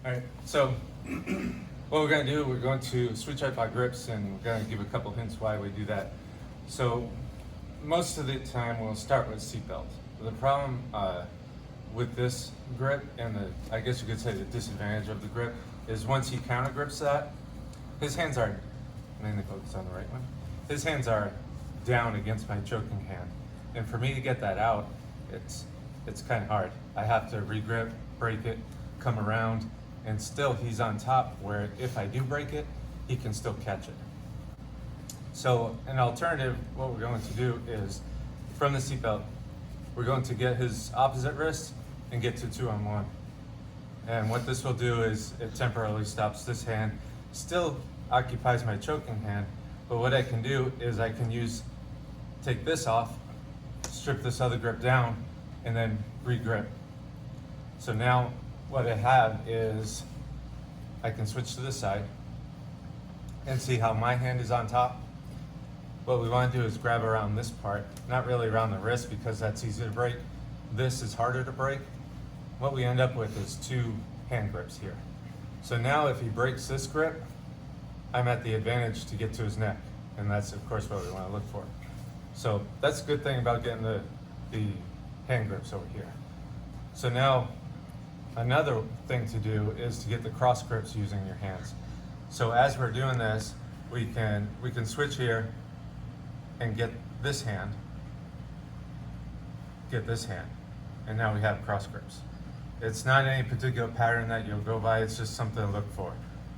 All right, so what we're going to do, we're going to switch out our grips, and we're going to give a couple hints why we do that. So most of the time we'll start with seatbelt. The problem with this grip, and I guess you could say the disadvantage of the grip, is once he counter grips that, his hands are, mainly focus on the right one, his hands are down against my choking hand. And for me to get that out, it's kind of hard. I have to re-grip, break it, come around, and still he's on top, where if I do break it, he can still catch it. So an alternative, what we're going to do is, from the seatbelt, we're going to get his opposite wrist and get to 2-on-1. And what this will do is it temporarily stops this hand, still occupies my choking hand, but what I can do is I can take this off, strip this other grip down, and then re-grip. So now what I have is I can switch to this side and see how my hand is on top. What we want to do is grab around this part, not really around the wrist because that's easy to break. This is harder to break. What we end up with is 2 hand grips here. So now if he breaks this grip, I'm at the advantage to get to his neck, and that's of course what we want to look for. So that's a good thing about getting the hand grips over here. So now another thing to do is to get the cross grips using your hands. So as we're doing this, we can switch here and get this hand, and now we have cross grips. It's not any particular pattern that you'll go by, it's just something to look for.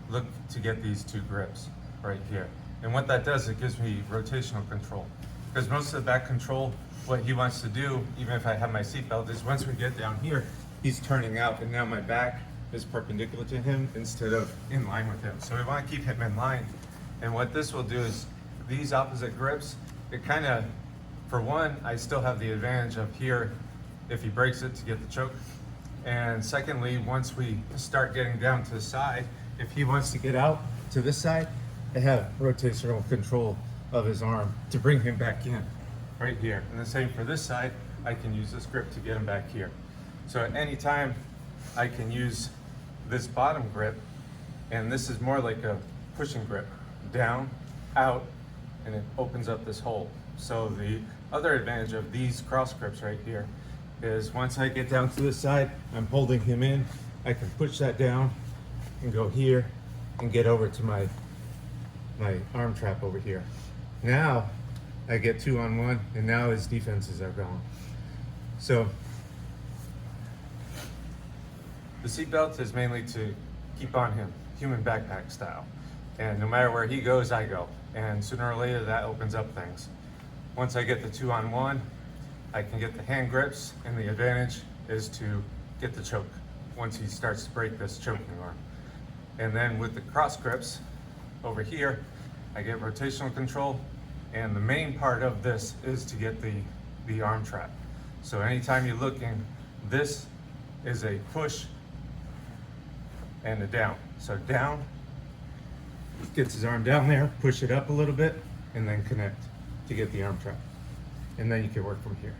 Look to get these 2 grips right here. And what that does, it gives me rotational control. Because most of the back control, what he wants to do, even if I have my seatbelt, is once we get down here, he's turning out, and now my back is perpendicular to him instead of in line with him. So we want to keep him in line. And what this will do is, these opposite grips, it kind of, for one, I still have the advantage of here, if he breaks it, to get the choke. And secondly, once we start getting down to the side, if he wants to get out to this side, I have rotational control of his arm to bring him back in, right here. And the same for this side, I can use this grip to get him back here. So at any time, I can use this bottom grip, and this is more like a pushing grip, down, out, and it opens up this hole. So the other advantage of these cross grips right here is once I get down to this side, I'm holding him in, I can push that down and go here and get over to my arm trap over here. Now I get 2-on-1, and now his defenses are gone. So the seatbelt is mainly to keep on him, human backpack style. And no matter where he goes, I go. And sooner or later, that opens up things. Once I get the 2-on-1, I can get the hand grips, and the advantage is to get the choke once he starts to break this choking arm. And then with the cross grips over here, I get rotational control, and the main part of this is to get the arm trap. So anytime you're looking, this is a push and a down. So down, gets his arm down there, push it up a little bit, and then connect to get the arm trap. And then you can work from here.